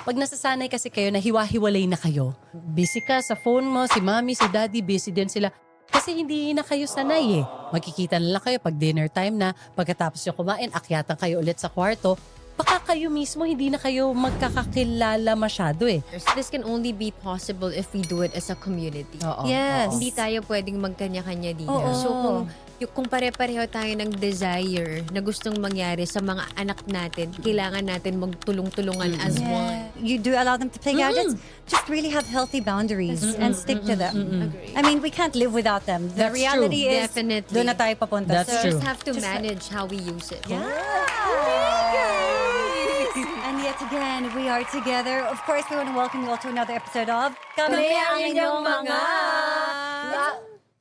Pag nasasanay kasi kayo na hiwa-hiwalay na kayo, busy ka sa phone mo, si mommy, si daddy, busy din sila. Kasi hindi na kayo sanay eh. Magkikita na lang kayo pag dinner time na, pagkatapos nyo kumain, akyatan kayo ulit sa kwarto. Baka kayo mismo hindi na kayo magkakakilala masyado eh. This can only be possible if we do it as a community. Oo, Yes. oo. Hindi tayo pwedeng magkanya-kanya dito. Oo. So kung pare-pareho tayo ng desire na gustong mangyari sa mga anak natin, kailangan natin magtulong-tulungan as one. You do allow them to play gadgets. Just really have healthy boundaries and stick to them. Agree. I mean, we can't live without them. The That's reality true. is, Definitely. doon na tayo papunta. That's So true. just have to manage how we use it. And yet again, we are together. Of course, we want to welcome you all to another episode of Kami ang inyong mga...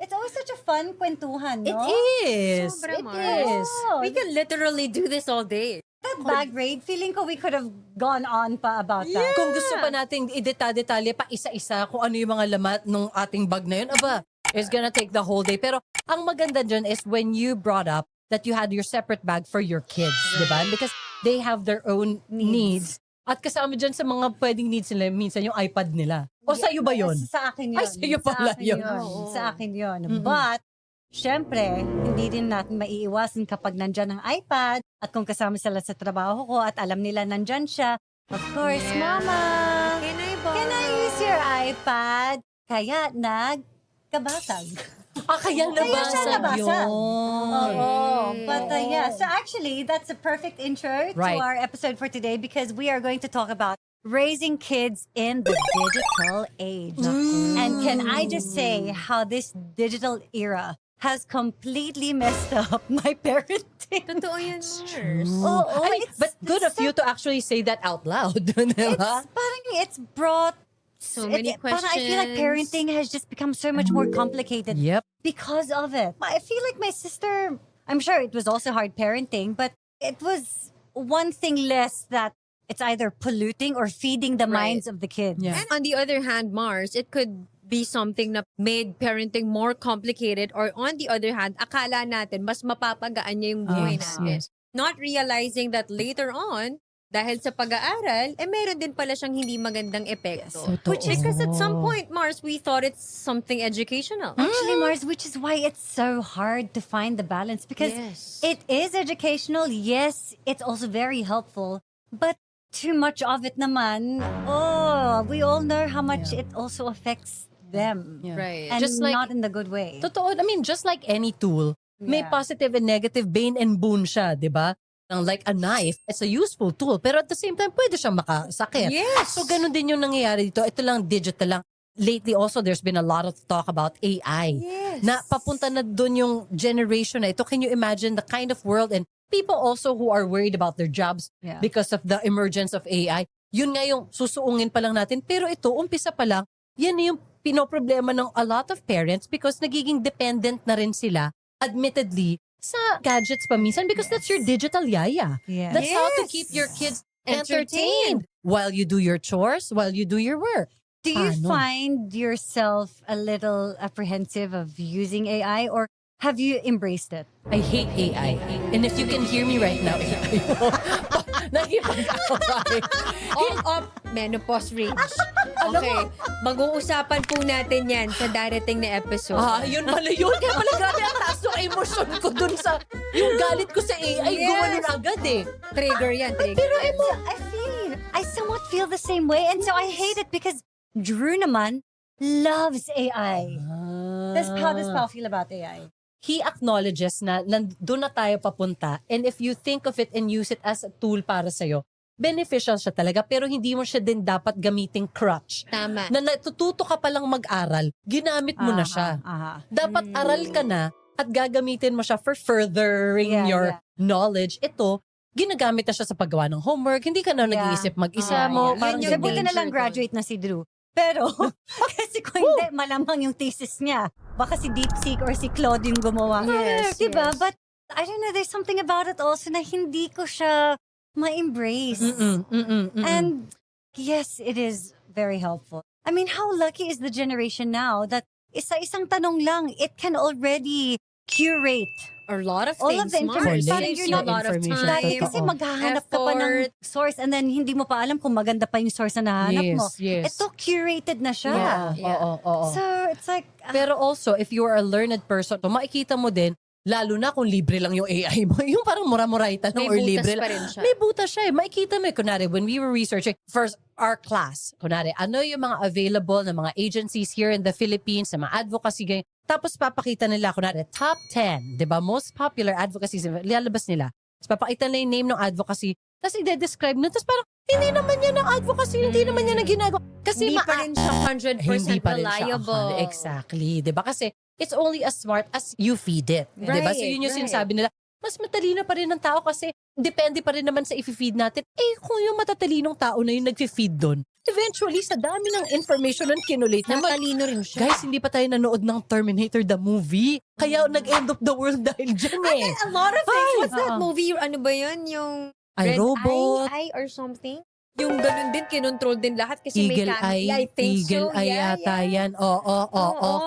It's always such a fun kwentuhan, no? It is. Sobra, It Mars. is. Oh, We can literally do this all day. that bag raid, feeling ko we could have gone on pa about that. Kung gusto pa nating ideta-detalye pa isa-isa kung ano yung mga lamat ng ating bag na yun, aba, it's gonna take the whole day. Pero ang maganda dyan is when you brought up that you had your separate bag for your kids, di ba? Because they have their own needs. At kasama dyan sa mga pwedeng needs nila, minsan yung iPad nila. O sa'yo ba yun? Sa akin yun. Ay, sa'yo pala Sa akin yun. Oo. Sa akin yun. But, syempre, hindi din natin maiiwasan kapag nandyan ang iPad at kung kasama sila sa trabaho ko at alam nila nandyan siya. Of course, Mama, can I use your iPad? Kaya nagkabasag. Kaya Kaya siya nabasag nabasag. yun. Oh, but yeah. So actually, that's a perfect intro Right. to our episode for today because we are going to talk about raising kids in the digital age. And can I just say how this digital era has completely messed up my parenting? Totoo yan, Mars. Oh, Ay, but good of you to actually say that out loud. Diba? It's brought So many Parang I feel like questions. parenting has just become so much more complicated Yep. because of it. I feel like my sister, I'm sure it was also hard parenting, but it was one thing less that it's either polluting or feeding the Right. minds of the kids. Yeah. And on the other hand, Mars, it could be something na made parenting more complicated, or on the other hand, akala natin mas mapapagaan niya yung buhay Yes, natin. yes. Not realizing that later on, dahil sa pag-aaral, meron din pala siyang hindi magandang epekto. Totoo. Because at some point, Mars, we thought it's something educational. Actually, Mars, which is why it's so hard to find the balance because Yes. it is educational. Yes, it's also very helpful, but too much of it naman, we all know how much it also affects them. Yeah. Right. And Just like- not in the good way. Totoo. I mean, just like any tool, may Yeah. positive and negative, bane and boon siya, di ba? Like a knife, it's a useful tool. Pero at the same time, pwede siyang makasakit. Yes. So, ganun din yung nangyayari dito. Ito lang, digital lang. Lately also, there's been a lot of talk about AI. Yes. Na papunta na dun yung generation na ito. Can you imagine the kind of world and people also who are worried about their jobs Yeah. because of the emergence of AI. Yun nga yung susuungin pa lang natin. Pero ito, umpisa pa lang, yan na yung pinoproblema ng a lot of parents because nagiging dependent na rin sila, admittedly, sa gadgets pa minsan because that's your digital yaya. Yeah. That's how to Yes. keep your kids Entertained. entertained while you do your chores, while you do your work. Do you Paano? find yourself a little apprehensive of using AI or have you embraced it? I hate AI. And if you can hear me right now, AI mo. Nakipag-away. Off menopause range. Okay. Mag-uusapan po natin yan sa darating na episode. Yun pala yun. Kaya pala grabe ang taas ng emotion ko dun sa, yung galit ko sa AI, Yes. gumanon agad eh. Trigger yan, trigger. Pero I somewhat feel the same way and so I hate it because Drew naman loves AI. How does Pao feel about AI? He acknowledges na doon na tayo papunta and if you think of it and use it as a tool para sa'yo, beneficial siya talaga pero hindi mo siya din dapat gamiting crutch. Tama. Na natututo ka palang mag-aral, ginamit mo na siya. Dapat aral ka na at gagamitin mo siya for furthering Yeah, your yeah. knowledge. Ito, ginagamit na siya sa paggawa ng homework. Hindi ka na Yeah. nag-iisip mag-isa mo. yeah. Parang Yun yung So, buti na danger lang doon. graduate na si Drew. Pero, kasi kung hindi, malamang yung thesis niya. Baka si DeepSeek or si Claude yung gumawa. Yes, Diba? yes. But, I don't know, there's something about it also na hindi ko siya ma-embrace. And, yes, it is very helpful. I mean, how lucky is the generation now that isa-isang tanong lang, it can already curate A lot of all things, of the Mars. information. Collect Parang Saves you're you a not lot of information. time. Totoo. kasi maghahanap ka pa ng effort. source and then hindi mo pa alam kung maganda pa yung source na nahanap mo. Yes. Ito, curated na siya. Yeah. Oo. So, it's like, Pero also, if you are a learned person, makikita mo din, lalo na kung libre lang yung AI mo, yung parang mura-muray tanong May or butas libre pa lang. rin siya. May butas siya eh. Makikita mo eh. Kunwari, when we were researching, first, our class, kunwari, ano yung mga available na mga agencies here in the Philippines, na mga advocacy ganyan. Tapos papakita nila, kunwari, top 10, di ba? Most popular advocacies, lalabas nila. Tapos papakita nila yung name ng advocacy, tapos i-describe na, tapos parang, hindi naman yan ang advocacy, hindi naman yan ang ginagawa. Kasi Hindi pa rin siya 100% hindi pa rin siya reliable. exactly. Di ba? Kasi it's only as smart as you feed it. Di ba? So Right, yun yung right. sinasabi nila. Mas matalino pa rin ng tao kasi depende pa rin naman sa i-feed natin. Eh, kung yung matatalinong tao na yung nag-feed doon, eventually, sa dami ng information na kinulate niya, Matalino rin siya. guys, hindi pa tayo nanood ng Terminator the movie. Kaya nag-end of the world dahil dyan eh. A lot of things. What's that Oo. movie? Ano ba yun? Yung Ay, Red Robot. Eye or something? Yung ganun din, kinontrol din lahat kasi Eagle may camera. Eye. I think Eagle so. Eye Yeah, yata yeah. yan. Oo,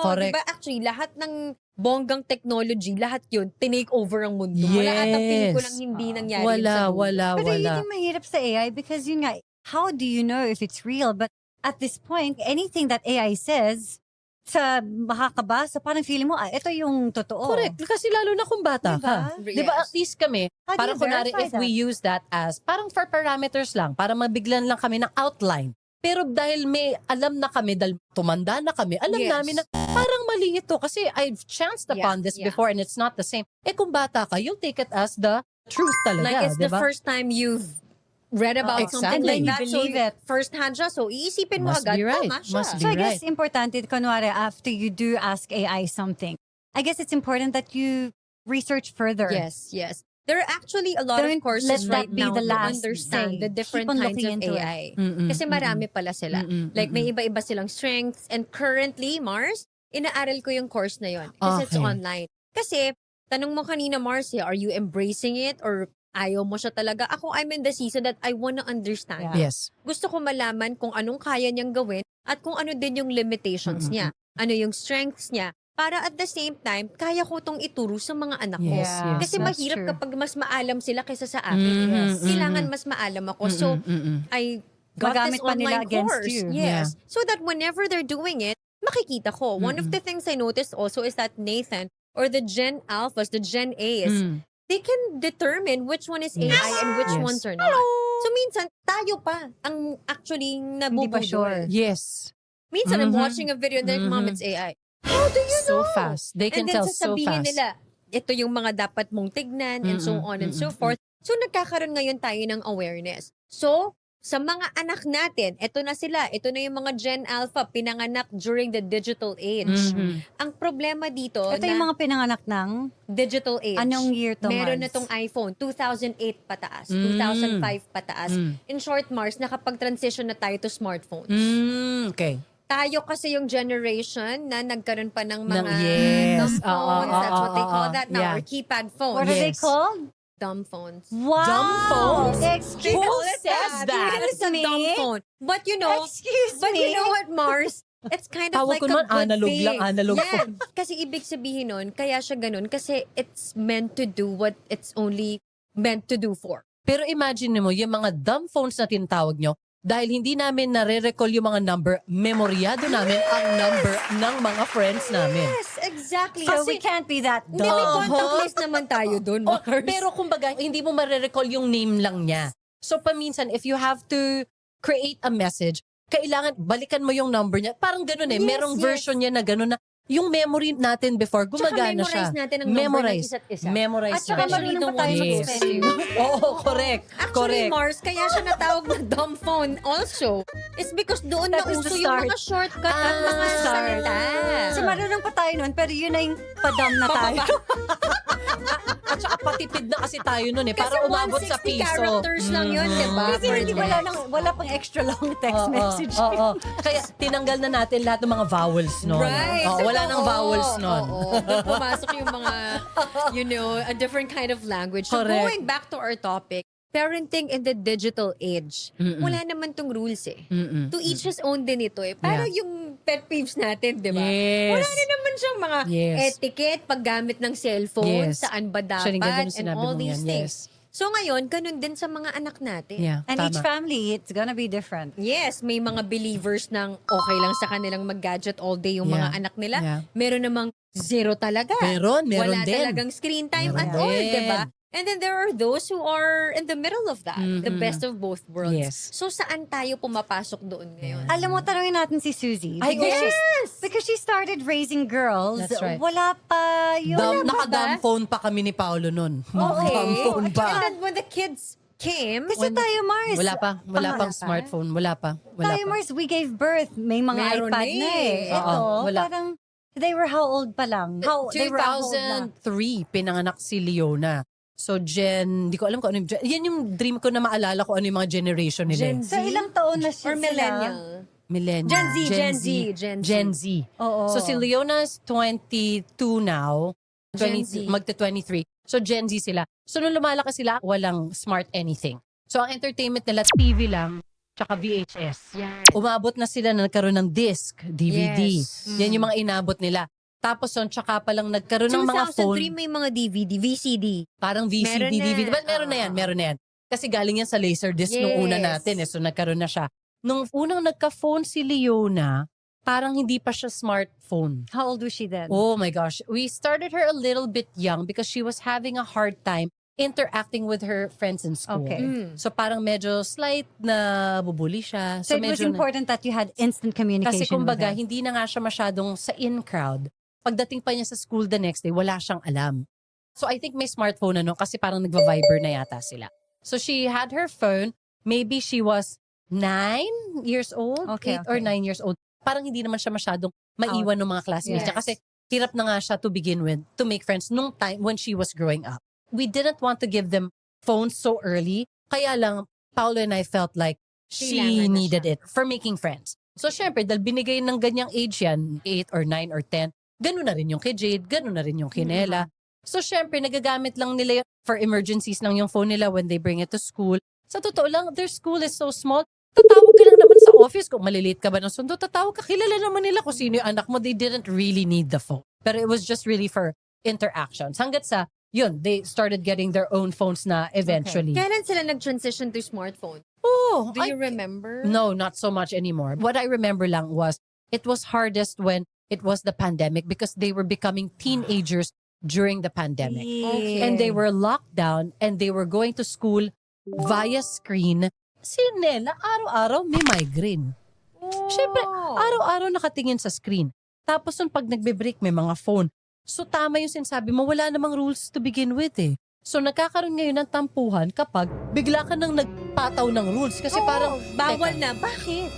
correct. Diba actually, lahat ng bonggang technology, lahat yun, tinake over ang mundo. Wala Yes. atang pelikulang hindi nangyari yun sa mundo. Wala. pero yun yung mahirap sa AI because yun nga, how do you know if it's real? But at this point, anything that AI says, sa makakabasa, parang feeling mo, ito yung totoo. Correct. Kasi lalo na kung bata Diba? ka. Di ba at Yes. least kami, How do parang you kunwari verify if we use that as, parang for parameters lang, para mabiglan lang kami ng outline. Pero dahil may alam na kami, dahil tumanda na kami, alam Yes. namin na parang mali ito. Kasi I've chanced upon this Yeah. before and it's not the same. Eh kung bata ka, you'll take it as the truth talaga. Like it's the diba? first time you've read about something exactly. like that. So, Believe it. first hand siya. So, iisipin mo Must agad, be right. tama siya. Must So I be guess right. importante, kunwari, after you do ask AI something, I guess it's important that you research further. Yes. There are actually a lot of Don't courses let right that be now the to last understand say. the different Keep on kinds looking of into it. AI. Mm-mm, Kasi marami pala sila. Mm-mm, Like may mm-mm. iba-iba silang strengths. And currently, Mars, inaaral ko yung course na yon kasi it's Okay. online. Kasi, tanong mo kanina, Mars, are you embracing it or ayaw mo siya talaga? Ako, I'm in the season that I wanna understand. Yeah. Yes. Gusto ko malaman kung anong kaya niyang gawin at kung ano din yung limitations niya. Ano yung strengths niya. Para at the same time, kaya ko tong ituro sa mga anak ko. Yes, Yeah. yes. Kasi That's mahirap true. kapag mas maalam sila kaysa sa akin. Mhm, Kailangan mhm. mas maalam ako. So, I got Magamit this pa nila online against course. you. Yes. So that whenever they're doing it, makikita ko. One of Mm-mm. the things I noticed also is that Nathan or the Gen Alphas, the Gen A's, they can determine which one is Yes. AI and which Yes. ones are not. So minsan, tayo pa ang actually Hindi pa nabubudol. sure. Yes. Minsan, I'm Mhm. watching a video and they're like, Mom, Mhm. it's AI. How do you So know? fast. They can And then tell so sasabihin fast. nila, ito yung mga dapat mong tignan and so Mm-mm, on and so mm-mm, forth. So nagkakaroon ngayon tayo ng awareness. So, sa mga anak natin, ito na sila. Ito na yung mga Gen Alpha, pinanganak during the digital age. Mhm. Ang problema dito Ito yung mga pinanganak ng digital age. anong year to, Meron na Mars? tong iPhone, 2008 pataas, Mm. 2005 pataas. Mm. In short, Mars, nakapag-transition na tayo to smartphones. Okay. Tayo kasi yung generation na nagkaroon pa ng mga yes. dumb phones. That's what they call that now. Yeah. Or keypad phones. What are they Yes. called? Dumb phones. Wow! Dumb phones? Excuse Who Call it says that? It's a me? dumb phone. But you know, Excuse but me? you know what, Mars? It's kind of Tawag like ko a nun, good analog thing. lang, analog yeah. phone. Kasi ibig sabihin nun, kaya siya ganun. Kasi it's meant to do what it's only meant to do for. Pero imagine mo, yung mga dumb phones na tinatawag nyo, dahil hindi namin nare-recall yung mga number, memoryado namin ang number ng mga friends namin. Yes, exactly. So Kasi- we can't be that Hindi, may dumb. contact list naman tayo dun, Oh, Mars. pero kumbaga, hindi mo mare-recall yung name lang niya. So paminsan, if you have to create a message, kailangan balikan mo yung number niya. Parang ganun eh. Yes, Merong yes. version niya na ganun na yung memory natin before, gumagana siya. memorize natin ang number ng Memorize. isa't isa. Memorize At saka natin. marunong pa tayo Yes. mag-spelling. Oo, correct. Actually, correct. Mars, kaya siya natawag na dumb phone also. It's because doon That is nauso the yung start. mga shortcut at Ah, mga start. salita. So marunong pa tayo nun, pero yun na yung padam na tayo. At saka patipid na kasi tayo nun eh. Kasi Para umabot sa 160 piso. characters lang yun, di ba? Kasi Per hindi text. wala pang extra long text Oo, message. oo. Kaya tinanggal na natin lahat ng mga vowels nun. Right. Oo, wala nang Oo, vowels nun. Oo. Doon pumasok yung mga, you know, a different kind of language. So Correct. going back to our topic, parenting in the digital age, Mm-mm. wala naman tong rules eh. Mm-mm. To each his own din ito eh. Pero Yeah. yung pet peeves natin, di ba? Yes. Wala rin naman siyang mga Yes. etiquette, paggamit ng cellphone, Yes. saan ba Actually, ganun dapat, yung and sinabi all mo these yan. things. Yes. So ngayon, ganun din sa mga anak natin. Yeah, And each tama. family, it's gonna be different. Yes, may mga believers ng okay lang sa kanilang mag-gadget all day yung mga Yeah. anak nila. Yeah. Meron namang zero talaga. Meron Wala din. talagang screen time Meron at all, din. di ba? And then there are those who are in the middle of that. The Mhm. best of both worlds. Yes. So saan tayo pumapasok doon ngayon? Alam mo, tanongin natin si Suzy. Ay, Because she started raising girls. That's right. Wala pa yun. Naka-dumb phone pa kami ni Paolo nun. Okay. Dumb phone And pa. then when the kids came, Kasi tayo, Mars. Wala pa. Wala pang pangalan. smartphone. Wala pa. Wala Tayo, pa. Mars, we gave birth. May mga Meron iPad na na eh. eh. Ito, Oo, wala. parang, they were how old pa lang? They were how old na? 2003, pinanganak si Leona. So, di ko alam kung ano yung, yan yung dream ko na maalala ko ano yung mga generation nila. Gen Z? So, ilang taon na siya or millennial? Millennial. Gen Z. Oo. So, si Leona is 22 now. Gen Z. Magta-23. So, Gen Z sila. So, nung lumalaki sila, walang smart anything. So, ang entertainment nila, TV lang, tsaka VHS. Yan. Umabot na sila na nagkaroon ng disc, DVD. Yes. Yan yung mga inabot nila. Tapos yun, tsaka palang nagkaroon ng mga 2003 phone. may mga DVD, VCD. Parang VCD, Meron na. DVD. But meron na yan, meron na yan. Kasi galing yan sa Laserdisc nung una Yes. natin. So nagkaroon na siya. Nung unang nagka-phone si Leona, parang hindi pa siya smartphone. How old was she then? Oh my gosh. We started her a little bit young because she was having a hard time interacting with her friends in school. Okay. So parang medyo slight na bubuli siya. So, it was medyo important that you had instant communication kasi kumbaga, with her. hindi na nga siya masyadong sa in-crowd. Pagdating pa niya sa school the next day, wala siyang alam. So I think may smartphone na no, kasi parang nagva-Viber na yata sila. So she had her phone. Maybe she was 9 years old, Okay, 8 or 9 years old. Parang hindi naman siya masyadong maiwan ng mga classmates niya. Yes. Kasi hirap na nga siya to begin with, to make friends nung time when she was growing up. We didn't want to give them phones so early. Kaya lang, Paolo and I felt like she Kailangan na needed siya. it for making friends. So syempre, dahil binigay ng ganyang age yan, 8 or 9 or 10, ganun na rin yung kay Jade, ganun na rin yung kay Nela. So syempre, nagagamit lang nila yun for emergencies lang yung phone nila when they bring it to school. Sa totoo lang, their school is so small. Tatawag ka lang naman sa office kung malilate ka ba ng sundo. Tatawag ka, kilala naman nila kung sino yung anak mo. They didn't really need the phone. But it was just really for interactions. Hanggat sa, yun, they started getting their own phones na eventually. Kailan sila nag-transition to smartphone? Oh, Do you remember? No, not so much anymore. What I remember lang was, it was hardest when it was the pandemic because they were becoming teenagers during the pandemic. Okay. And they were locked down and they were going to school via screen. Si Nela, araw-araw may migraine. Siyempre, araw-araw nakatingin sa screen. Tapos nung pag nagbe-break, may mga phone. So tama yung sinasabi mo, wala namang rules to begin with eh. So nagkakaroon ngayon ng tampuhan kapag bigla ka nang nagpataw ng rules. Kasi parang, bawal teka, na. Bakit?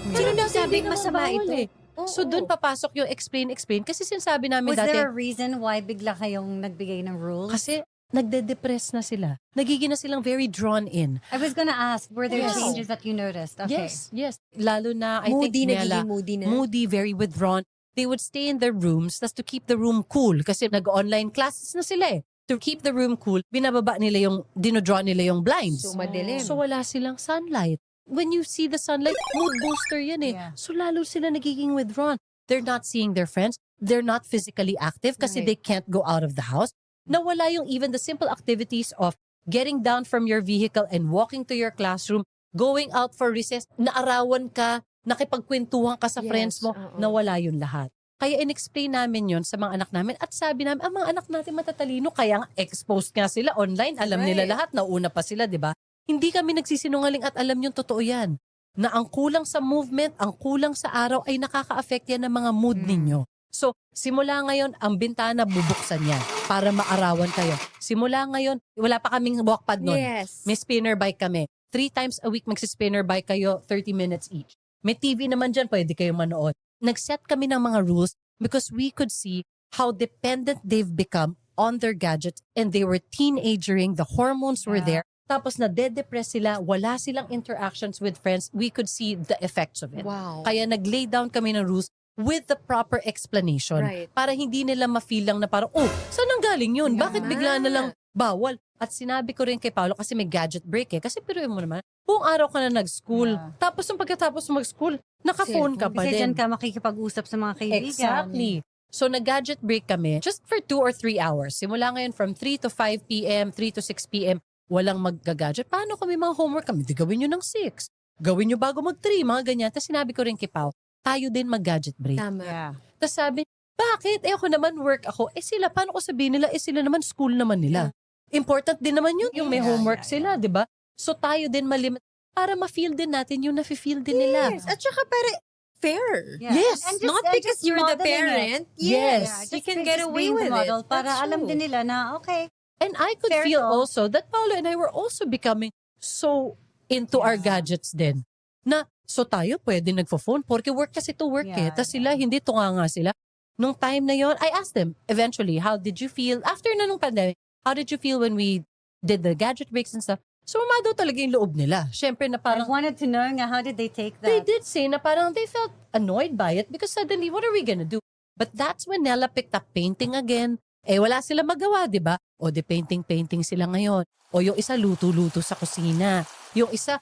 Sino Sino sabing naman masama bawal ito? eh. So doon papasok yung explain. Kasi sinasabi namin Was dati, there a reason why bigla kayong nagbigay ng rules? kasi nagde-depress na sila. Nagiging na silang very drawn in. I was gonna ask, were there Yes. changes that you noticed? Okay. Yes. Lalo na, I Moody, think Nela, nagiging moody na. moody, very withdrawn. They would stay in their rooms just to keep the room cool kasi nag-online classes na sila eh. To keep the room cool, binababa nila yung, dinodraw nila yung blinds. So, madilim. So wala silang sunlight. When you see the sunlight, mood booster yan eh. Yeah. So lalo sila nagiging withdrawn. They're not seeing their friends. They're not physically active kasi Right. they can't go out of the house. Nawala yung even the simple activities of getting down from your vehicle and walking to your classroom, going out for recess, naarawan ka, nakipagkwentuhan ka sa Yes, friends mo, oo. nawala yun lahat. Kaya in-explain namin yon sa mga anak namin at sabi namin, ang mga anak natin matatalino, kaya nga exposed nga sila online, alam nila Right. lahat, nauna pa sila, di ba? Hindi kami nagsisinungaling at alam yung totoo yan. Na ang kulang sa movement, ang kulang sa araw ay nakaka-affect yan ng mga mood ninyo. So, simula ngayon, ang bintana bubuksan yan para maarawan kayo. Simula ngayon, wala pa kaming walkpad nun. Yes. May spinner bike kami. 3 times a week magsi-spinner bike kayo, 30 minutes each. May TV naman dyan, pwede kayo manood. Nag-set kami ng mga rules because we could see how dependent they've become on their gadgets and they were teenagering, the hormones were there. Tapos na-depress sila, wala silang interactions with friends. We could see the effects of it. Wow. Kaya nag-lay down kami ng rules with the proper explanation. Right. Para hindi nila ma-feel lang na parang, oh, saan ang galing yun? Bakit Tama. bigla na lang bawal? At sinabi ko rin kay Paolo kasi may gadget break eh. Kasi piruin mo naman, buong araw ka na nag-school. Yeah. Tapos nung pagkatapos mag-school, naka-phone ka pa Kasi din. dyan ka makikipag-usap sa mga kaibigan. Exactly. So, nag-gadget break kami just for 2 or 3 hours. Simula ngayon from 3 to 5 p.m., 3 to 6 p.m., walang mag-gadget. Paano kami mga homework kami? Di gawin nyo ng 6. Gawin nyo bago mag-3, mga ganyan. Tapos sinabi ko rin kay Pao, tayo din mag-gadget break. Tama. Yeah. Tapos sabi, bakit? Ako naman work ako. Sila, paano ko sabihin nila? Sila naman school naman nila. Important din naman yun, yung may homework sila, di ba? So tayo din malimit para ma-feel din natin yung nafe-feel din nila. Yes. At saka para fair. Yeah. Yes. And just- Not and because just you're the modeling it. parent. Yes. You Just can be- get just away being the with model it. Para That's alam true. din nila na, okay, And I could Fair feel talk. also that Paolo and I were also becoming so into our gadgets din. Na, so tayo pwede nagpo-phone porque work kasi to work Yeah, Tapos sila, hindi tunga sila. Nung time na yon, I asked them, eventually, how did you feel, after na nung pandemic, how did you feel when we did the gadget breaks and stuff? Sumama daw talaga yung loob nila. Siyempre na I parang, wanted to know nga, how did they take they that? did say na parang they felt annoyed by it because suddenly, what are we gonna do? But that's when Nella picked up painting again. Wala sila magawa, di ba? O di painting sila ngayon. O yung isa luto-luto sa kusina. Yung isa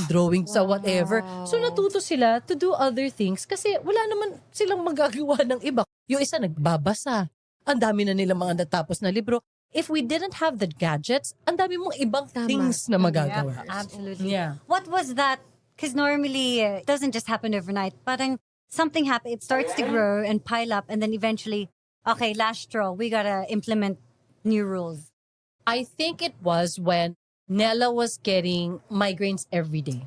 drawing sa whatever. So natuto sila to do other things kasi wala naman silang magagawa ng iba. Yung isa nagbabasa. Ang dami na nila mga natapos na libro. If we didn't have the gadgets, ang dami mong ibang Tama. things na magagawa. Yeah, absolutely. Yeah. What was that? Because normally, it doesn't just happen overnight. Parang something happened, it starts to grow and pile up, and then eventually, okay, last straw, we gotta implement new rules. I think it was when Nella was getting migraines every day.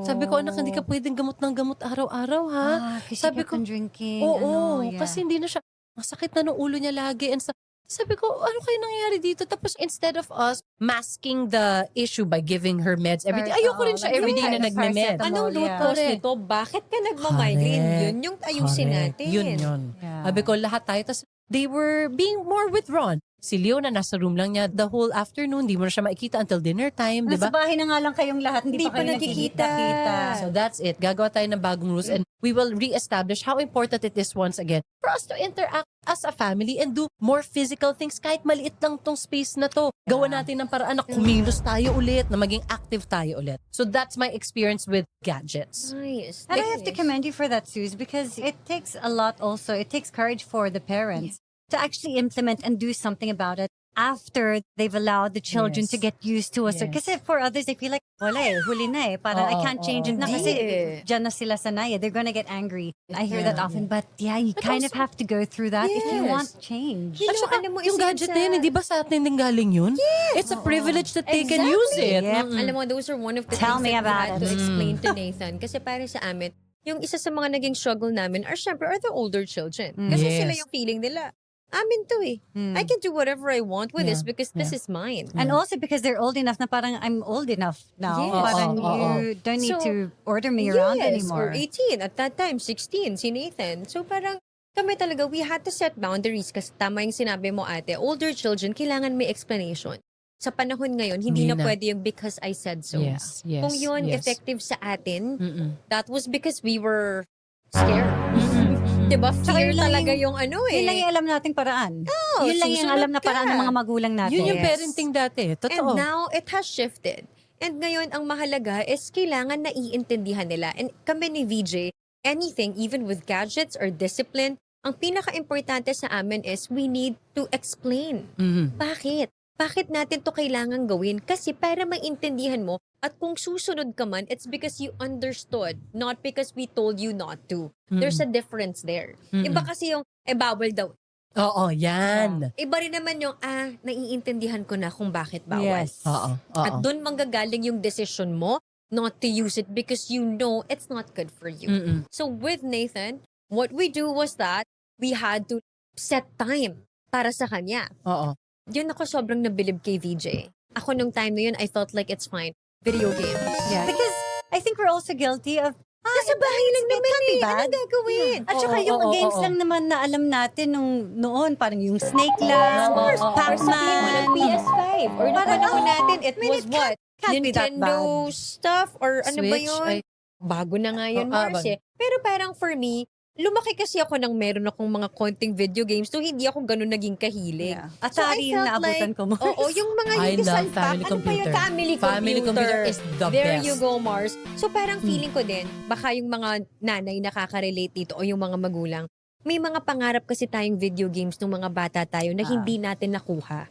Sabi ko, anak, hindi ka pwedeng gamot ng gamot araw-araw, ha? Kasi Sabi kept ko, on drinking. Oo, yeah. kasi hindi na siya, masakit na ng ulo niya lagi. And sabi ko, ano kayo nangyayari dito? Tapos instead of us masking the issue by giving her meds every day, ayoko rin siya Like every day na the nagme-med. paracetamol, Anong root yeah. cause Correct. nito? Bakit ka nagmamigraine? Correct. Yun yung ayusin Correct. natin. Yun. Yeah. Sabi ko, lahat tayo. Tapos they were being more withdrawn. Si Leo na nasa room lang niya the whole afternoon. Di mo na siya makikita until dinner time, di ba? Nasa bahay na nga lang kayong lahat, hindi Hindi pa pa kayo nagkikita. nakikita. So that's it. Gagawa tayo ng bagong rules and we will re-establish how important it is once again for us to interact as a family and do more physical things. Kahit maliit lang tong space na to. Gawa natin ng paraan na kumilos tayo ulit, na maging active tayo ulit. So that's my experience with gadgets. Nice. And I have to commend you for that, Suze, because it takes a lot also. It takes courage for the parents to actually implement and do something about it after they've allowed the children Yes. to get used to us. Yes. Kasi for others, they feel like, wala huli na Parang I Oo, can't change it na Hindi kasi eh. dyan na sila sanay. They're gonna get angry. I hear that Yeah, often. But yeah, you But kind of also- have to go through that if you Yes. want change. You At know, saka, alam mo, yung isa yun gadget sa- na yun, hindi ba sa atin din galing yun? It's a privilege that they can use it. Yep. Mm-mm. Alam mo, those are one of the Tell things me that we about had it. to explain to Nathan. Kasi para sa amin, yung isa sa mga naging struggle namin syempre are the older children. Kasi Yes. sila yung feeling nila, amin to eh. I can do whatever I want with this Yeah. because this is mine. And also because they're old enough na parang I'm old enough now. Yes. Parang Oo, you don't need So, to order me around Yes, anymore. or 18. At that time, 16, si Nathan. So parang kami talaga, we had to set boundaries kasi tama yung sinabi mo ate, older children, kailangan may explanation. Sa panahon ngayon, hindi Hindi na na. pwede yung because I said so. Yes, yes, Kung yun yes. effective sa atin, Mm-mm. that was because we were scared. Mm-mm. Diba? Tsaka Fear yun lang talaga yung- yung ano eh. Yun lang yung alam nating paraan. Yun lang yung susunod alam na ka. paraan ng mga magulang natin. Yun yung Yes. parenting dati. And Totoo. now, it has shifted. And ngayon, ang mahalaga is kailangan naiintindihan nila. And kami ni VJ, anything, even with gadgets or discipline, ang pinaka-importante sa amin is we need to explain. Mhm. Bakit? Bakit natin to kailangan gawin? Kasi para maintindihan mo, at kung susunod ka man, it's because you understood, not because we told you not to. There's a difference there. Iba kasi yung, bawal daw. Oo, yan. Iba rin naman yung, naiintindihan ko na kung bakit bawal. Yes. Oo, At oo. doon manggagaling yung decision mo not to use it because you know it's not good for you. Mm-mm. So with Nathan, what we do was that we had to set time para sa kanya. Oo. Yun ako sobrang nabilib kay VJ. Ako nung time na yun, I felt like it's fine. Video games. Yeah. Because I think we're also guilty of Nasa bahay lang naman can't be eh. bad. Ano gagawin? At saka Oo, yung oo, games oo. lang naman na alam natin nung noon, parang yung Snake lang, Oo, oo, oo. Or sa play mo ng Pac-Man. PS5. Or nung Parang, panahon natin, it I mean, was it what? can't be that Nintendo bad. stuff? Or ano ba Switch, yun? ay, Bago na nga yun, Oh, Mars eh. Pero parang for me, lumaki kasi ako nang meron akong mga konting video games so hindi ako ganun naging kahilig. Yeah. So, I Atari yung felt naabutan like- ko mo. Oo, yung mga I yung love design pack. family Ano pa computer. yun? Family Computer is the There best. you go, Mars. So parang feeling ko din, baka yung mga nanay nakaka-relate dito o yung mga magulang, may mga pangarap kasi tayong video games nung mga bata tayo na hindi natin nakuha.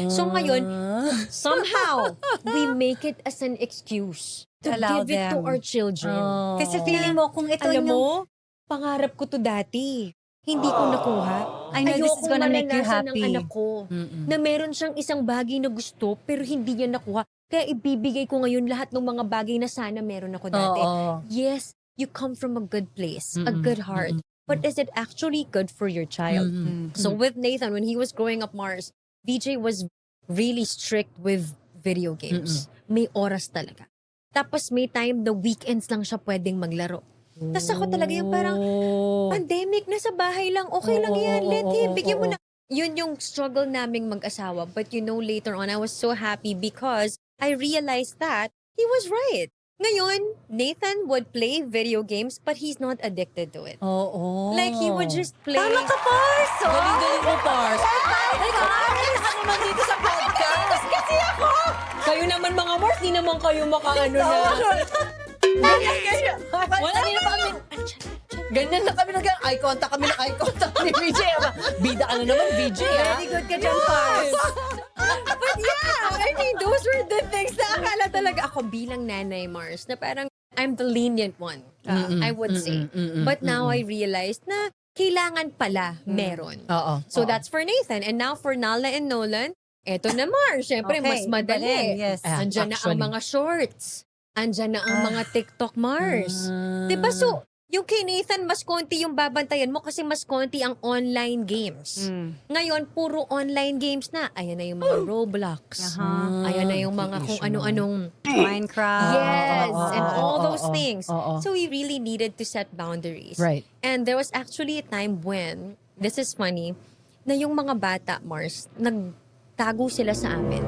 So ngayon, somehow, we make it as an excuse to Allow give it to them. our children. Kasi feeling mo kung ito Alam yung... mo, pangarap ko to dati. Hindi ko nakuha. I know this is Ayokong gonna make you malanasan happy. ng anak ko na meron siyang isang bagay na gusto pero hindi niya nakuha. Kaya ibibigay ko ngayon lahat ng mga bagay na sana meron ako dati. Oo. Yes, you come from a good place, a Mm-mm. good heart. But is it actually good for your child? Mhm. So with Nathan, when he was growing up, Mars, VJ was really strict with video games. May oras talaga. Tapos may time, the weekends lang siya pwedeng maglaro. Tapos ako talaga yung parang, Oh. pandemic, nasa bahay lang, okay lang Oo, yan, oo, let him, oo, bigyan mo oo. na. Yun yung struggle naming mag-asawa. But you know, later on, I was so happy because I realized that he was right. Ngayon, Nathan would play video games but he's not addicted to it. Oo. Like, he would just play. Tama ka, Pars! Galing-galing mo, Pars. Ay, kakain ka naman dito sa podcast. Kasi ako! Kayo naman mga Mars, di naman kayo makaano na. Wala rin na pa kami. Ganyan na kami eye contact kami ng eye contact ni VJ. Bida ka na naman, VJ, ha? Very good ka dyan, Pars. But yeah, I mean, those were the things na akala talaga ako bilang nanay, Mars, na parang I'm the lenient one, I would say. But now I realized na kailangan pala meron. Oo. So that's for Nathan. And now for Nala and Nolan, eto na Mars. Siyempre, Okay, mas madali. iba rin, yes. Andyan na ang Actually. mga shorts. Andyan na ang mga TikTok Mars. Diba? So, yung kay Nathan, mas konti yung babantayan mo kasi mas konti ang online games. Ngayon, puro online games na. Ayan na yung mga Roblox. Ayan na yung mga kung ano-anong Minecraft. yes, and all those oo, things. oo. So we really needed to set boundaries. Right. And there was actually a time when, this is funny, na yung mga bata, Mars, nagtago sila sa amin.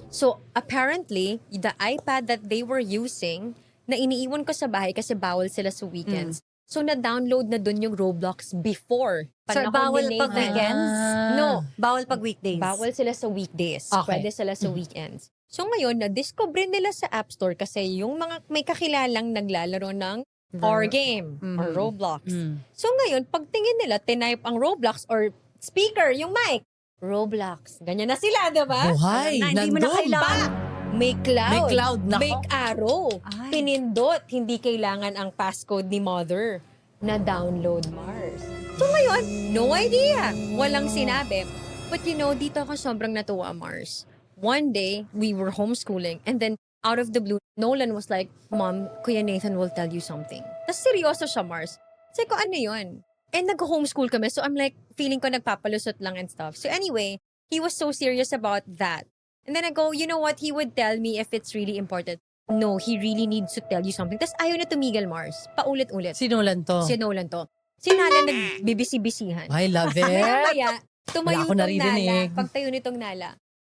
So apparently, the iPad that they were using, na iniiwan ko sa bahay kasi bawal sila sa weekends. So na-download na dun yung Roblox before. So, panahon bawal ni pag Nathan. weekends? No. Bawal pag weekdays? Bawal sila sa weekdays. Okay. Pwede sila sa weekends. So ngayon, na-discover nila sa App Store kasi yung mga may kakilalang naglalaro ng or game or Roblox. So ngayon, pagtingin nila, tinype ang Roblox or speaker, yung mic, Roblox. Ganyan na sila, diba? Buhay. Na hindi mo na Nandun. kailangan. May cloud. May cloud, nako. May arrow. Ay. Pinindot. Hindi kailangan ang passcode ni mother na download Mars. So ngayon, no idea. Walang sinabi. But you know, dito ako sobrang natuwa, Mars. One day, we were homeschooling and then out of the blue, Nolan was like, Mom, Kuya Nathan will tell you something. Tapos seryoso siya, Mars. Sabi ko, ano yun? And nag-homeschool kami. So I'm like, feeling ko nagpapalusot lang and stuff. So anyway, he was so serious about that. And then I go, you know what? He would tell me if it's really important. No, he really needs to tell you something. Tapos ayaw na tumigil, Mars. Paulit-ulit. Sinulan to. Si Nolan to. Si Nala nagbibisi-bisihan. I love it. Maya, tumayo Wala ako itong naririnig. Nala. Pagtayo nitong Nala,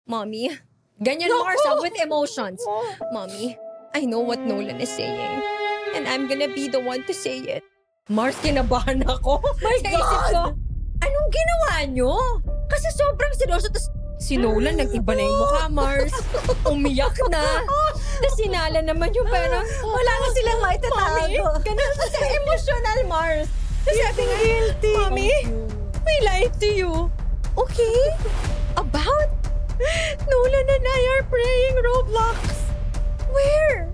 Mommy, ganyan Mars with emotions. Mommy, I know what Nolan is saying. And I'm gonna be the one to say it. Mars, kinabahan ako. My isip ko, anong ginawa nyo? Kasi sobrang seryoso. Tapos si Nolan, nag-iba na yung mukha, Mars. Umiyak na. Tapos si Nala naman yung parang, Wala na silang Mommy, maitatago. ganun kasi emotional, Mars. Tapos sabi nga, Mommy, we lied to you. Okay? About? Nolan and I are playing Roblox. Where?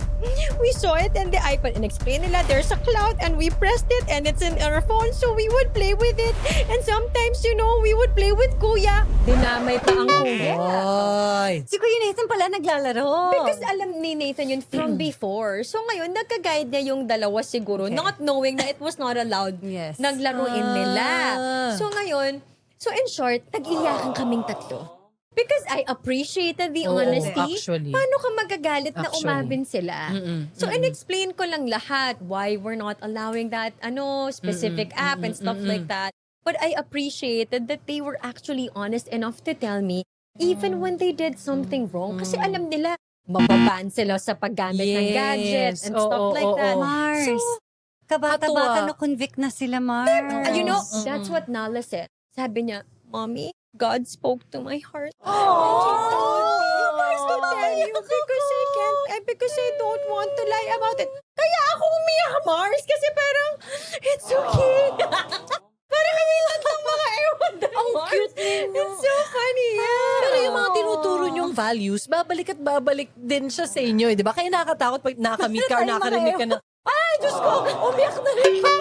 We saw it in the iPad and explain nila there's a cloud and we pressed it and it's in our phone so we would play with it. And sometimes, you know, we would play with Kuya. Dinamay pa ang Kuya. Ay. Si Kuya Nathan pala naglalaro. Because alam ni Nathan yun from before. So ngayon, nagka-guide niya yung dalawa siguro, not knowing na it was not allowed. Yes. Naglaruin nila. So ngayon, so in short, nag-iyakan kaming tatlo. Because I appreciated the Oo, honesty. actually. Paano ka magagalit na Actually. umabin sila? So in-explain ko lang lahat why we're not allowing that specific app and stuff like that. But I appreciated that they were actually honest enough to tell me even when they did something wrong. Kasi alam nila, mababan sila sa paggamit ng gadgets and stuff like that. Mars. So, Kabata-bata na convict na sila, Mars. You know, that's what Nala said. Sabi niya, Mommy, God spoke to my heart. Mars, to tell you because I don't want to lie about it. Kaya ako umiyak, Mars, kasi parang, it's okay. Parang kami lang ng mga ewan na, Ang Mars. cute ninyo. It's so funny, yeah. Pero yung mga tinuturo niyong values, babalik at babalik din siya sa inyo, di ba? Kaya nakakatakot pag nakamit ka or nakarinig ka na, ay, Diyos ko, umiyak na rin ako.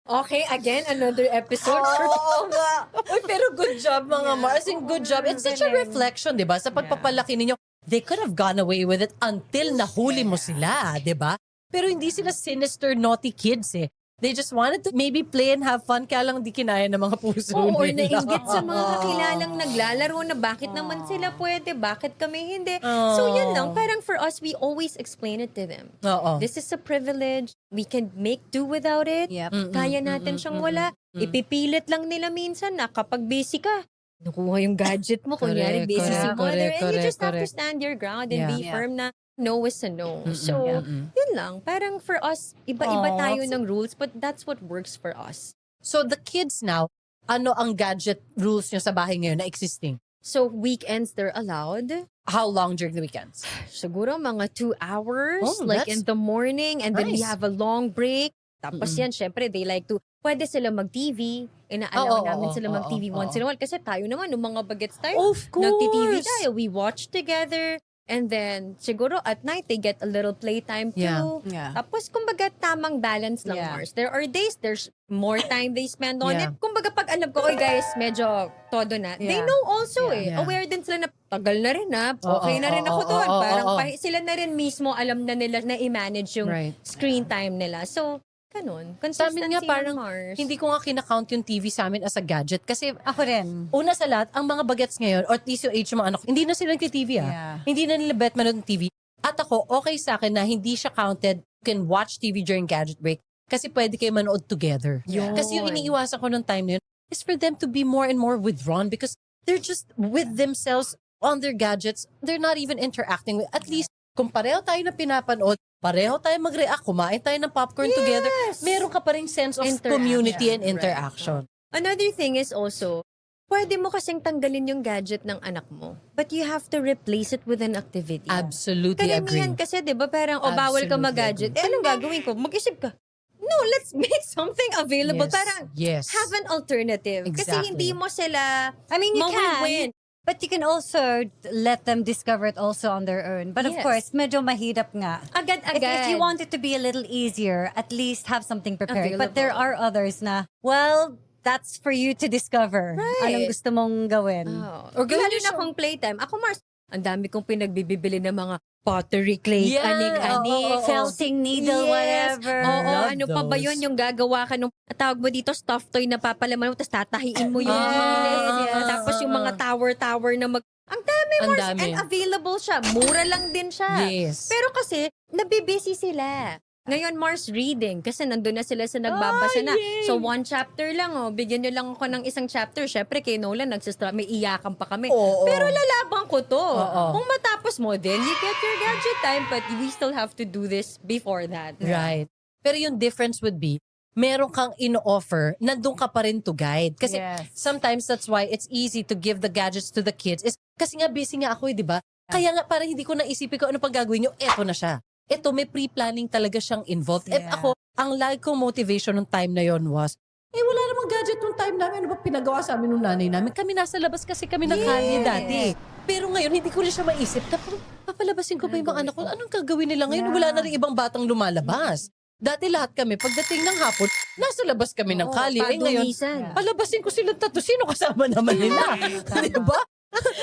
Okay, again, another episode. Oo nga. Uy, pero good job mga Mars. Good job. It's such a reflection, di ba? Sa pagpapalaki ninyo, they could have gone away with it until nahuli mo sila, di ba? Pero hindi sila sinister, naughty kids eh. They just wanted to maybe play and have fun, kaya lang di kinaya ng mga puso Oo, or nila. nainggit sa mga kakilalang naglalaro na bakit naman sila pwede, bakit kami hindi. So yun lang, parang for us, we always explain it to them. Oo. This is a privilege. We can make do without it. Yep. Kaya natin siyang wala. Ipipilit lang nila minsan na kapag busy ka, nakuha yung gadget mo, kunyari Correct, busy si correct, mother, and you just have to correct. stand your ground and Yeah. be firm na no is a no. So, yun lang. Parang for us, iba-iba Aw, tayo ng rules, but that's what works for us. So the kids now, ano ang gadget rules nyo sa bahay ngayon na existing? So, weekends, they're allowed. How long during the weekends? Siguro mga 2 hours, Oh, like that's in the morning, and then we nice. have a long break. Tapos yan, syempre, they like to, pwede sila mag-TV. Inaalaw namin sila mag-TV once in a while. Kasi tayo naman, nung mga bagets tayo, Of course! nagti-TV tayo. We watch together. And then, siguro at night, they get a little playtime too. Yeah. Yeah. Tapos, kumbaga, tamang balance lang, Yeah. Mars. There are days, there's more time they spend on Yeah. it. Kumbaga, pag alam ko, oy guys, medyo todo na. They Yeah. know also Yeah. Aware din sila na tagal na rin na. Oo, Okay na rin ako oo, doon. oo, Parang oo. sila na rin mismo alam na nila na i-manage yung Right. screen time nila. So, ganun. Sa amin nga Consistency parang ng Mars. hindi ko nga kinakount yung TV sa amin as a gadget kasi Ako rin. una sa lahat, ang mga bagets ngayon, or at least yung age ng mga anak, hindi na sila nagti-TV Yeah. Hindi na nila bet manood ng TV. At ako, okay sa akin na hindi siya counted. You can watch TV during gadget break kasi pwede kayo manood together. Yun. Kasi yung iniiwasan ko nung time na yun is for them to be more and more withdrawn because they're just with themselves on their gadgets. They're not even interacting with, at least, kung pareho tayo na pinapanood, pareho tayo mag-react, kumain tayo ng popcorn together, meron ka pa rin sense of Interaction. community and Right. interaction. Another thing is also, pwede mo kasing tanggalin yung gadget ng anak mo, but you have to replace it with an activity. Absolutely agree. Karamihan kasi, di ba, parang, bawal ka Absolutely mag-gadget. agree. Anong gagawin ko? Mag-isip ka. No, let's make something available. Yes. Parang, Yes. have an alternative. Kasi Exactly. hindi mo sila I mean, you can. mawin. But you can also let them discover it also on their own. But of Yes. course, medyo mahirap nga. Agad-agad. If you want it to be a little easier, at least have something prepared. But there Available. are others na, well, that's for you to discover. Right. Anong gusto mong gawin. Oh. Or gawin Lalo niyo na siya- kung playtime. Ako, Mars, ang dami kong pinagbibili ng mga pottery clay, Yeah. anik-anik, Oo. Felting needle, Yes. whatever. Oo, Love ano pa ba those. yun? Yung gagawa ka nung, tawag mo dito, stuffed toy na papalaman mo, tapos tatahiin mo yung Yes, yes. Tapos yung mga tower-tower na ang dami, Ang Mars, dami. and available siya. Mura lang din siya. Yes. Pero kasi, nabibusy sila. Ngayon, Mars reading. Kasi nandun na sila sa nagbabasa na. yay! So, one chapter lang, bigyan nyo lang ako ng isang chapter. Syempre, kay Nolan, may iyakan pa kami. Oo. Pero lalabang ko to. Oo. Kung matapos mo, then you get your gadget time. But we still have to do this before that. Right. Pero yung difference would be, meron kang ino-offer, nandun ka pa rin to guide. Kasi Yes. sometimes that's why it's easy to give the gadgets to the kids. Is kasi nga busy nga ako, di ba? Kaya nga parang hindi ko naisipin ko ano pang gagawin nyo. Eto na siya. Eto, may pre-planning talaga siyang involved. At Yeah. ako, ang lagi kong motivation nung time na yon was, wala namang gadget nung time namin. Ano ba pinagawa sa amin nung nanay namin? Kami nasa labas kasi kami nakali dati. Pero ngayon, hindi ko rin siya maisip. Tapos, papalabasin ko pa yung mga anak ko. Anong gagawin nila ngayon? Yeah. Wala na rin ibang batang lumalabas. Dati lahat kami, pagdating ng hapon, nasa labas kami ng kali. Ngayon, Padumisan. palabasin ko sila tatlo. Sino kasama naman nila? Di ba?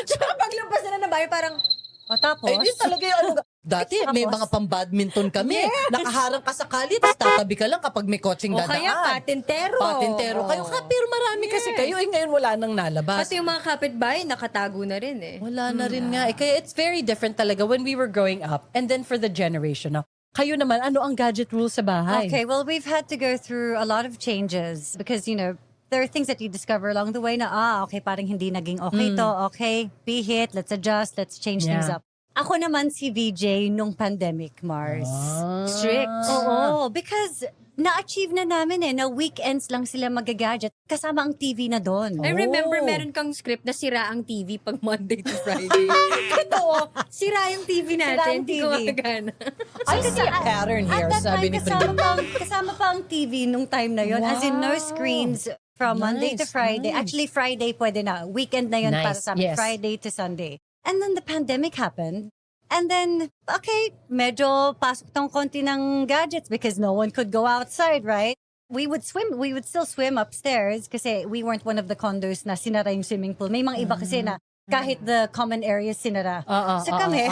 Tsaka paglabas na ng bahay, parang, O tapos, Ay, yun talaga yung ano. Dati, may mga pang-badminton kami. Nakaharang ka sa kali, tapos tatabi ka lang kapag may coaching o dadaan. kaya patintero. Patintero kayo. Pero marami kasi kayo. Ngayon wala nang nalabas. Pati yung mga kapitbahay, nakatago na rin Wala na rin nga. Kaya it's very different talaga when we were growing up. And then for the generation now. Kayo naman, ano ang gadget rules sa bahay? okay, well, we've had to go through a lot of changes because, there are things that you discover along the way na, okay, parang hindi naging okay to. Okay, be hit, let's adjust, let's change things Yeah. up. Ako naman si VJ nung pandemic, Mars. Strict. Oo, because na-achieve na namin na weekends lang sila magagadget kasama ang TV na doon. I remember Oh. meron kang script na sira ang TV pag Monday to Friday. Totoo. Sira yung TV Sira natin. ang Hindi TV. ko magagana. I see a pattern here, At that sabi time, ni kasama Primo. kasama pa ang TV nung time na yon. As in, no Wow. screens from Monday to Nice, Friday. nice. Actually, Friday pwede na. Weekend na yun para Nice, sa amin. yes. Friday to Sunday. And then the pandemic happened. And then, okay, medyo pasok tong konti ng gadgets because no one could go outside, right? We would swim. We would still swim upstairs kasi we weren't one of the condos na sinara yung swimming pool. May mga iba kasi na kahit the common areas sinara. So kami,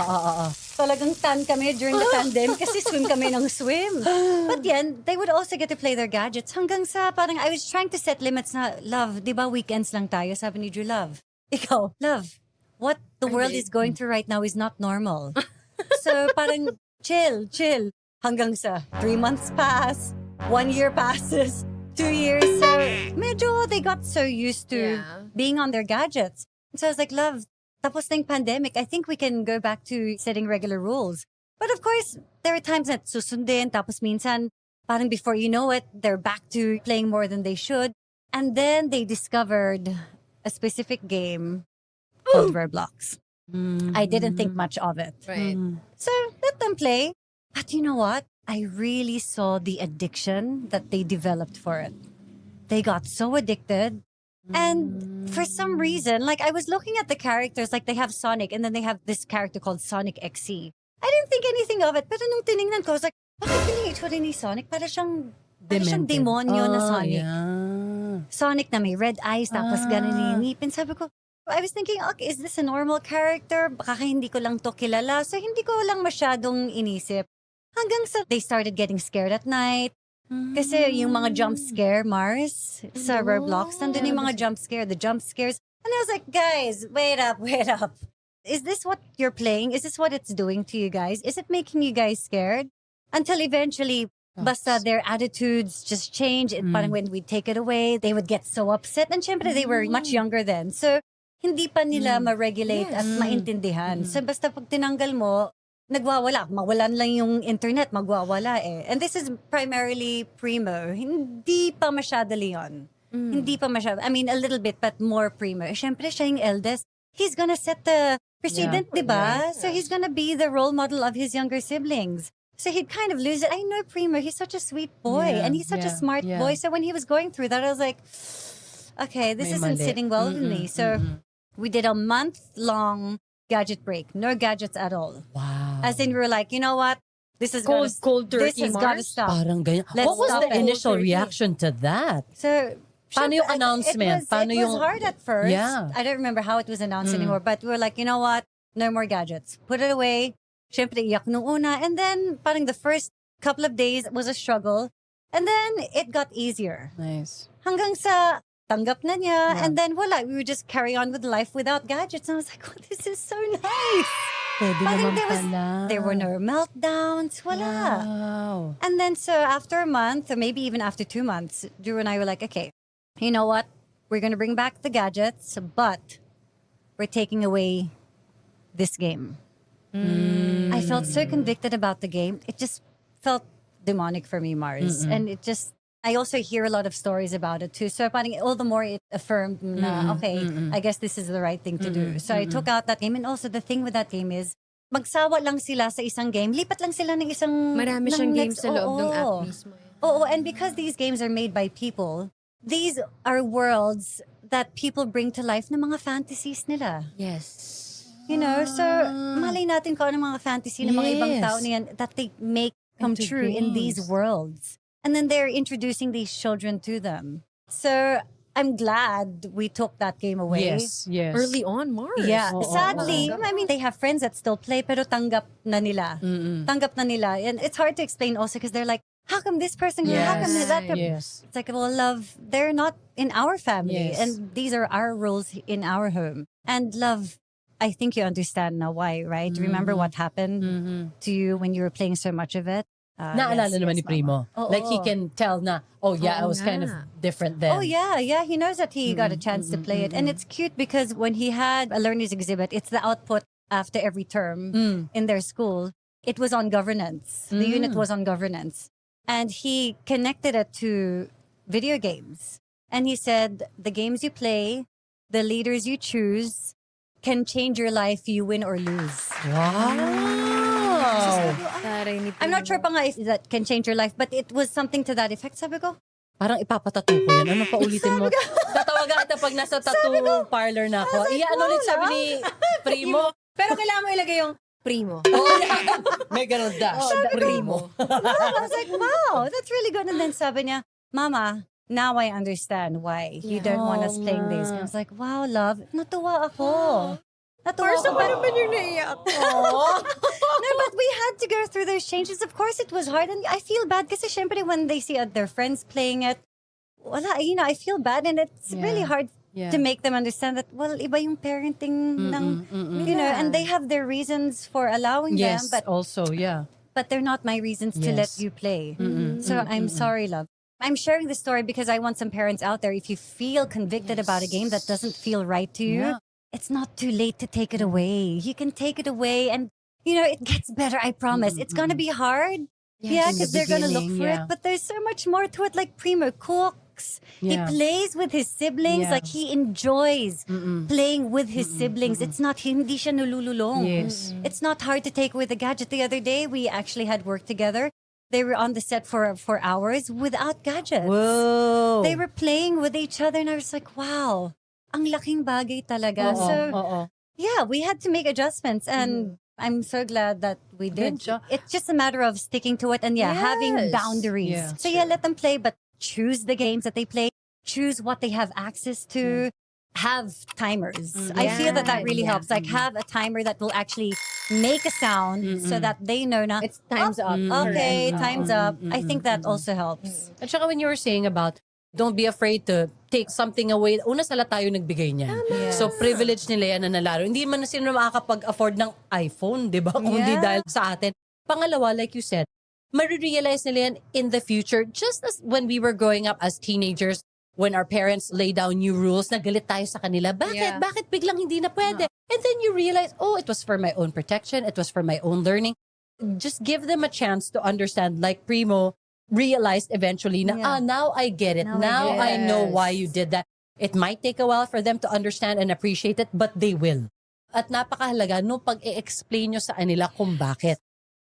talagang tan kami during the pandemic kasi swim kami ng swim. But then, they would also get to play their gadgets hanggang sa parang I was trying to set limits na, love, di ba weekends lang tayo? Sabi ni Drew, love. Ikaw, love, what the world is going through right now is not normal. So parang chill. Hanggang sa 3 months pass, 1 year passes, 2 years. So medyo they got so used to Yeah. being on their gadgets. So I was like, love, tapos na yung pandemic, I think we can go back to setting regular rules. But of course, there are times that susundin, tapos minsan, parang before you know it, they're back to playing more than they should. And then they discovered a specific game called Roblox. I didn't think much of it. Right. So let them play. But you know what? I really saw the addiction that they developed for it. They got so addicted. And for some reason, like I was looking at the characters, like they have Sonic and then they have this character called Sonic XC. I didn't think anything of it. Pero nung tinignan ko, I was like, bakit pinag-itsura ni Sonic? Para siyang demonyo na Sonic. Yeah. Sonic na may red eyes, tapos ganun yung ngipin. Sabi ko, I was thinking, okay, is this a normal character? Baka hindi ko lang to kilala. So hindi ko lang masyadong inisip. Hanggang sa they started getting scared at night. Kasi yung mga jump scare, Mars, sa Roblox, nandun yung mga the jump scares. And I was like, guys, wait up. Is this what you're playing? Is this what it's doing to you guys? Is it making you guys scared? Until eventually, basta their attitudes just change. Parang when we take it away, they would get so upset. And syempre, they were much younger then. So, hindi pa nila ma-regulate at maintindihan. So, basta pag tinanggal mo, nagwawala. Mawalan lang yung internet, magwawala eh. And this is primarily Primo. Hindi pa masyado Leon. Hindi pa masyado. I mean, a little bit, but more Primo. Syempre, siya yung eldest. He's gonna set the precedent, di ba? So, he's gonna be the role model of his younger siblings. So, he'd kind of lose it. I know Primo, he's such a sweet boy. And he's such a smart boy. So, when he was going through that, I was like, okay, this May isn't mali. sitting well with me. So, we did a month-long gadget break. No gadgets at all. Wow. As in, we were like, you know what? This is Cold this turkey, has got to Mars. stop. Parang ganyan. Let's What was stop the it. initial Cold turkey. reaction to that? So, Paano yung announcement? Paano it was yung- hard at first. Yeah. I don't remember how it was announced anymore. But we were like, you know what? No more gadgets. Put it away. Siyempre, iyak nung una. And then, parang the first couple of days was a struggle. And then, it got easier. Nice. Hanggang sa tanggap na niya. And then, wala. We would just carry on with life without gadgets. And I was like, oh, this is so nice. Pwede Parang naman pala. there were no meltdowns. Wala. Wow. And then, so after a month, or maybe even after 2 months, Drew and I were like, okay, you know what? We're going to bring back the gadgets, but we're taking away this game. I felt so convicted about the game. It just felt demonic for me, Mars. And it just, I also hear a lot of stories about it too. So parang all the more it affirmed na, okay, I guess this is the right thing to do. So I took out that game. And also the thing with that game is, magsawa lang sila sa isang game, lipat lang sila ng isang... Marami ng siyang games next- sa loob ng app Oo. mismo. Oh, and because these games are made by people, these are worlds that people bring to life ng mga fantasies nila. Yes. You know, so malay natin kung ano mga fantasy ng mga ibang Yes. tao na yan that they make come Into true in these games. worlds. And then they're introducing these children to them. So I'm glad we took that game away. Yes, yes. Early on, Mars. Yeah, Oo, sadly, I mean, they have friends that still play, pero tanggap na nila. Tanggap na nila. And it's hard to explain also because they're like, how come this person can, how come that person? Yes. It's like, well, love, they're not in our family. Yes. And these are our rules in our home. And love, I think you understand now why, right? Remember what happened to you when you were playing so much of it? Naalala naman ni Primo. Oo. Like he can tell na, oh yeah, I Oo was kind of nga. different then. Oh yeah, he knows that he got a chance to play it. And it's cute because when he had a learner's exhibit, it's the output after every term Mm. in their school, it was on governance. The unit was on governance. And he connected it to video games. And he said, the games you play, the leaders you choose, can change your life, you win or lose. Wow! Taray ni I'm not Primo. sure pa nga if that can change your life, but it was something to that effect. Sabi ko, Parang ipapatato ko yan. Ano pa ulitin mo? Tatawagan kita pag nasa tattoo parlor na ako. Ano ulit sabi ni Primo? Pero kailangan mo ilagay yung Primo. May ganun dash. Primo. I was like, wow, that's really good. And then sabi niya, Mama, now I understand why you don't want us playing these games. I was like, wow, love, natuwa ako. Natuwa ako. Parang yung naiyak ko. No, but we had to go through those changes. Of course, it was hard. And I feel bad kasi syempre when they see their friends playing it, wala, I feel bad. And it's really hard to make them understand that, well, iba yung parenting ng, and they have their reasons for allowing Yes, them. also, But they're not my reasons to let Yes. you play. So I'm sorry, love. I'm sharing this story because I want some parents out there, if you feel convicted about a game that doesn't feel right to you, it's not too late to take it away. You can take it away and, it gets better, I promise. It's going to be hard. Yeah, in the because they're going to look beginning, for yeah. it. But there's so much more to it. Like Primo cooks. Yeah. He plays with his siblings. Yeah. Like he enjoys playing with his siblings. It's not, hindi siya nulululong. Yes. It's not hard to take with a gadget. The other day, we actually had work together. They were on the set for hours without gadgets. Whoa. They were playing with each other and I was like, wow, ang laking bagay talaga. Oo, So, oo. yeah, we had to make adjustments and I'm so glad that we did. Good job. It's just a matter of sticking to it and having Yes. boundaries. Yeah, So let them play, but choose the games that they play, choose what they have access to, have timers. I feel that really helps. Like have a timer that will actually make a sound so that they know na, It's time's up. okay, Correct. time's up. I think that also helps. At saka when you were saying about don't be afraid to take something away, una sala tayo nagbigay niyan. So privilege nila yan na nalaro. Hindi man na sino makakapag-afford ng iPhone, di ba? Kung hindi dahil sa atin. Pangalawa, like you said, marirealize nila yan in the future. Just as when we were growing up as teenagers, when our parents lay down new rules, nagalit tayo sa kanila. Bakit? Yeah. Bakit biglang hindi na pwede? And then you realize, oh, it was for my own protection. It was for my own learning. Just give them a chance to understand. Like Primo realized eventually na, now I get it. Now I know why you did that. It might take a while for them to understand and appreciate it, but they will. At napakahalaga nung pag-i-explain nyo sa kanila kung bakit.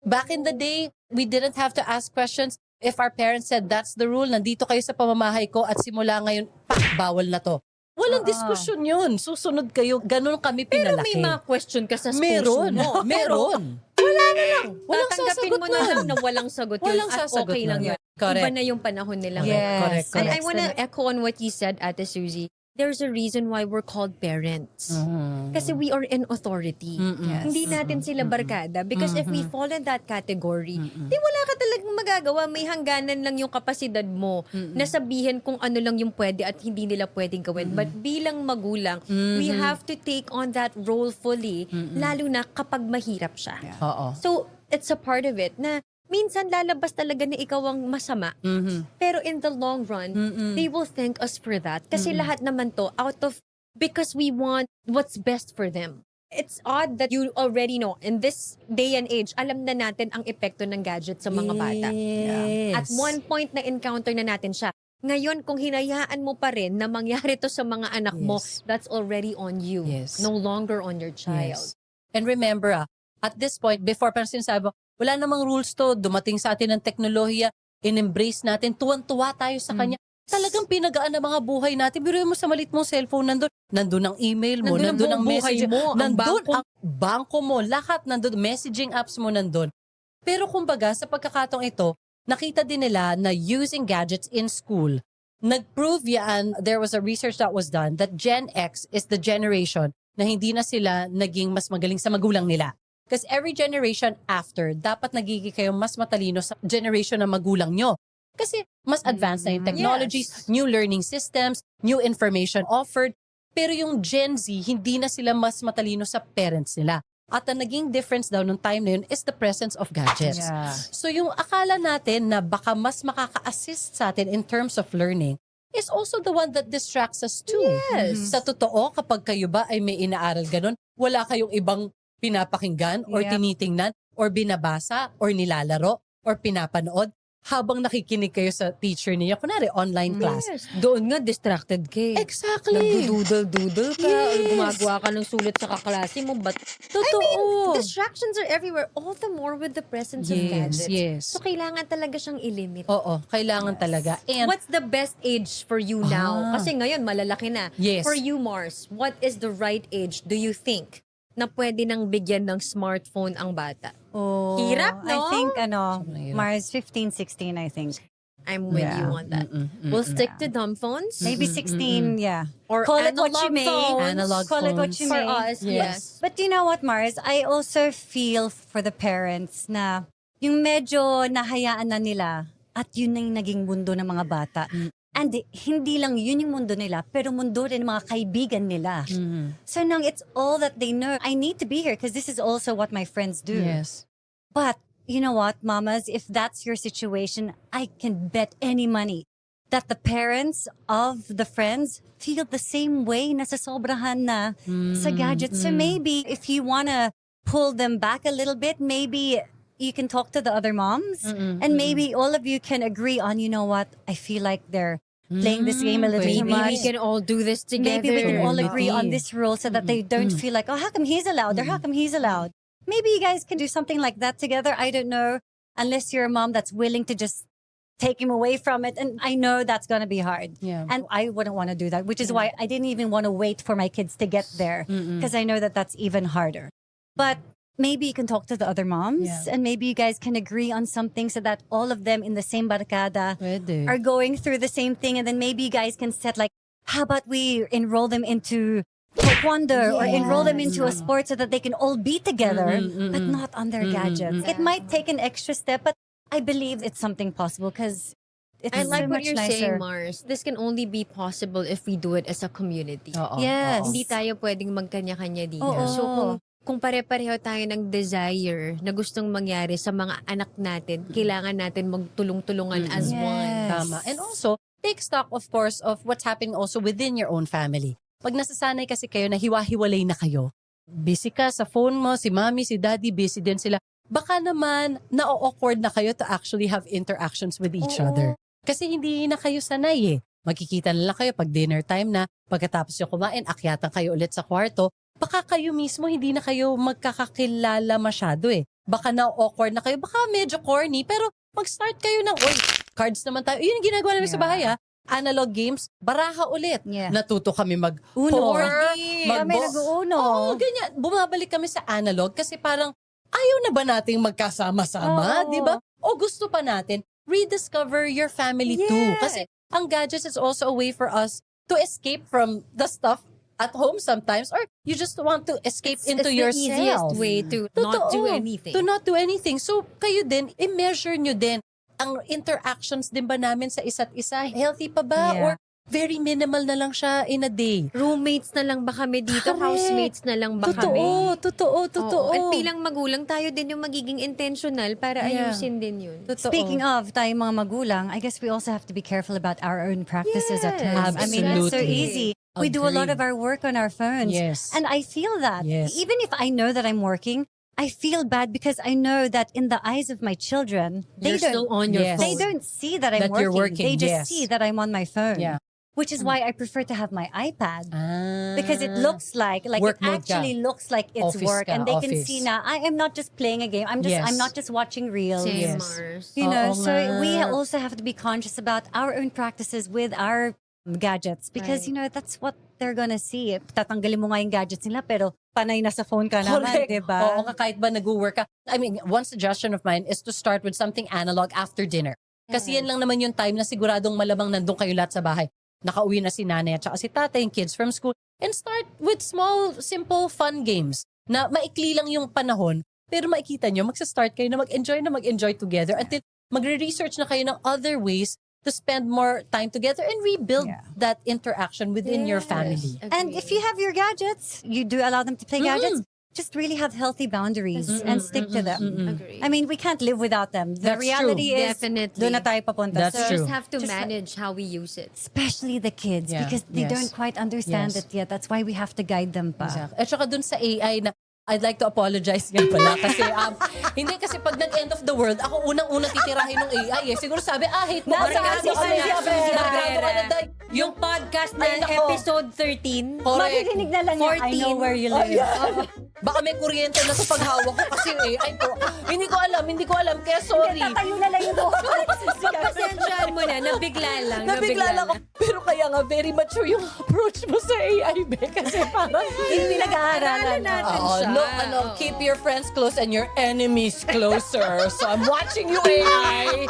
Back in the day, we didn't have to ask questions. If our parents said, that's the rule, nandito kayo sa pamamahay ko at simula ngayon, bawal na to. Walang diskusyon yun. Susunod kayo. Ganun kami Pero pinalaki. may mga question ka sa schools Meron. mo. Meron. Walang sasagot Tatanggapin mo na nun. lang na walang sagot yun. Walang at sasagot okay lang nun. yun. Correct. Iba na yung panahon nila. Correct, And correct. I want to echo on what you said, Ate Suzy. There's a reason why we're called parents. Kasi we are in authority. Hindi natin sila barkada. Because if we fall in that category, di wala ka talagang magagawa. May hangganan lang yung kapasidad mo na sabihin kung ano lang yung pwede at hindi nila pwedeng gawin. But bilang magulang, we have to take on that role fully, lalo na kapag mahirap siya. Oo. So, it's a part of it na minsan lalabas talaga na ikaw ang masama. Pero in the long run, they will thank us for that. Kasi lahat naman to because we want what's best for them. It's odd that you already know, in this day and age, alam na natin ang epekto ng gadget sa mga bata. Yes. At one point na encounter na natin siya. Ngayon, kung hinayaan mo pa rin na mangyari to sa mga anak mo, that's already on you. Yes. No longer on your child. Yes. And remember, at this point, before parang sinasabi mo, wala namang rules to, dumating sa atin ng teknolohiya, in-embrace natin, tuwan-tuwa tayo sa kanya. Talagang pinagaan ang mga buhay natin. Biruin mo sa malit mong cellphone, nandun ang email mo, nandun ang message mo, ang nandun bangko. ang bangko mo, lahat nandun, messaging apps mo nandun. Pero kumbaga, sa pagkakataong ito, nakita din nila na using gadgets in school, nag-prove yan, there was a research that was done that Gen X is the generation na hindi na sila naging mas magaling sa magulang nila. Because every generation after, dapat nagiging kayo mas matalino sa generation na magulang nyo. Kasi mas advanced na yung technologies, new learning systems, new information offered. Pero yung Gen Z, hindi na sila mas matalino sa parents nila. At ang naging difference daw nung time na yun is the presence of gadgets. So yung akala natin na baka mas makaka-assist sa atin in terms of learning is also the one that distracts us too. Yes. Sa totoo, kapag kayo ba ay may inaaral ganun, wala kayong ibang pinapakinggan or Yep. tinitingnan or binabasa or nilalaro or pinapanood habang nakikinig kayo sa teacher niya. Kunwari, online class. Yes. Doon nga, distracted ka eh. Exactly. Nagdududol-dudol ka, or gumagawa ka ng sulit sa kaklase mo, but Totoo. distractions are everywhere, all the more with the presence of gadgets. Yes. So, kailangan talaga siyang ilimit. Oo, kailangan talaga. And What's the best age for you now? Ah. Kasi ngayon, malalaki na. Yes. For you, Mars, what is the right age, do you think, na pwede nang bigyan ng smartphone ang bata? Oh, Hirap, I no? think, Sobrang hirap. Mars 15, 16, I think. I'm with Yeah. you on that. We'll stick to dumb phones. Maybe 16, yeah. Or Call it what analog you may. phones. Analog Call it what phones. you For may. us, yes. But you know what, Mars? I also feel for the parents na yung medyo nahayaan na nila at yun na yung naging mundo ng mga bata. And hindi lang yun yung mundo nila, pero mundo rin ng mga kaibigan nila. So now it's all that they know. I need to be here because this is also what my friends do. Yes. But you know what, mamas, if that's your situation, I can bet any money that the parents of the friends feel the same way na sasobrahan na sa gadgets. So maybe if you wanna pull them back a little bit, maybe you can talk to the other moms and maybe all of you can agree on, you know what, I feel like they're playing this game a little too Maybe much. we can all do this together. Maybe we can all agree on Maybe. this rule so that they don't feel like, oh, how come he's allowed or how come he's allowed? Maybe you guys can do something like that together. I don't know. Unless you're a mom that's willing to just take him away from it. And I know that's going to be hard. Yeah. And I wouldn't want to do that, which is why I didn't even want to wait for my kids to get there because I know that that's even harder. But maybe you can talk to the other moms Yeah. and maybe you guys can agree on something so that all of them in the same barkada Pwede. are going through the same thing, and then maybe you guys can set like, how about we enroll them into taekwondo or enroll them into a sport so that they can all be together, but not on their gadgets. It might take an extra step, but I believe it's something possible because it's I like so what much you're nicer. saying, Mars. This can only be possible if we do it as a community. Oo, Yes. oo. Hindi tayo pwedeng magkanya-kanya dito. Oo. So kung pare-pareho tayo ng desire na gustong mangyari sa mga anak natin, kailangan natin magtulong-tulungan as Yes. one. Tama. And also, take stock, of course, of what's happening also within your own family. Pag nasasanay kasi kayo na hiwa-hiwalay na kayo, busy ka sa phone mo, si mommy, si daddy, busy din sila, baka naman na-awkward na kayo to actually have interactions with each other. Kasi hindi na kayo sanay eh. Magkikita na lang kayo pag dinner time na, pagkatapos yung kumain, akyatan kayo ulit sa kwarto, baka kayo mismo hindi na kayo magkakakilala masyado eh. Baka na-awkward na kayo, baka medyo corny, pero mag-start kayo ng, oy, cards naman tayo. Yun yung ginagawa namin sa bahay Analog games, baraha ulit. Yeah. Natuto kami Uno. mag-poker, Kami nag-uuno. Oo, ganyan. Bumabalik kami sa analog kasi parang ayaw na ba nating magkasama-sama, Oo. di ba? O gusto pa natin, rediscover your family too. Yes. Kasi ang gadgets is also a way for us to escape from the stuff at home sometimes, or you just want to escape into It's yourself. the easiest way to not do Totoo. anything. To not do anything. So, kayo din, i-measure nyo din ang interactions din ba namin sa isa't isa. Healthy pa ba? Yeah. Or very minimal na lang siya in a day? Roommates na lang ba kami dito? Correct. Housemates na lang ba kami? Totoo. Oo. At bilang magulang, tayo din yung magiging intentional para Yeah. ayusin din yun. Totoo. Speaking of tayong mga magulang, I guess we also have to be careful about our own practices at home. Yes, I mean, it's so absolutely. easy. We do a lot of our work on our phones. Yes. And I feel that. Yes. Even if I know that I'm working, I feel bad because I know that in the eyes of my children, You're they still don't on your Yes. phone. they don't see that I'm That you're working, They just yes. see that I'm on my phone. Yeah. Which is why I prefer to have my iPad. Ah. Because it looks like Work it mode ka. actually looks like it's Office work, ka, and they can office. see now I am not just playing a game. I'm Yes. not just watching reels. Same, Yes. Mars. You know, Oo so nga. we also have to be conscious about our own practices with our gadgets because Right. you know that's what they're gonna see. Tatanggalin mo nga yung gadgets nila pero panay na sa phone ka naman, Correct. 'di ba? Oo, kahit ba nag-work ka. I mean, one suggestion of mine is to start with something analog after dinner. Kasi yan lang naman yung time na siguradong malamang nandun kayo lahat sa bahay. Nakauwi na si nanay at saka si tatay, yung kids from school. And start with small, simple, fun games na maikli lang yung panahon. Pero makikita nyo, magsa-start kayo na mag-enjoy together until magre-research na kayo ng other ways to spend more time together and rebuild Yeah. that interaction within your Yes. family. And if you have your gadgets, you do allow them to play gadgets. Just really have healthy boundaries and stick to them. Agree. I mean, we can't live without them. The That's reality is, Definitely. doon na tayo papunta. That's So true. just have to Just manage how we use it. Especially the kids Yeah, because they yes. don't quite understand Yes. it yet. That's why we have to guide them pa. Exactly. At saka dun sa AI na I'd like to apologize nga pala kasi hindi kasi pag nag-end of the world, ako unang-unang titirahin ng AI eh. Siguro sabi, hate mo. Nasaan si Sylvia Abrera? Nagrado ka na, Day. Yung podcast na Ay, nako. episode 13. Correct. Maririnig na lang niya, I know where you live. Baka may kuryente na sa paghawak ko kasi AI po. Hindi ko alam. Kaya sorry. Tatayo na lang yung buhok. Pasensyahan mo na, nabigla lang. Nabigla lang ako. Pero kaya nga, very mature yung approach mo sa AI, be. Kasi parang Hindi nag-aaralan. natin Oo, siya. keep your friends close and your enemies closer. So I'm watching you, AI.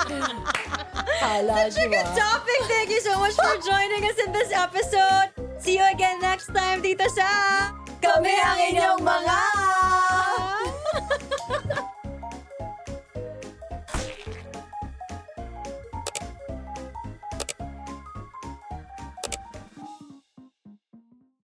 Hala, Such a good topic. Thank you so much for joining us in this episode. See you again next time dito sa Kami ang inyong mga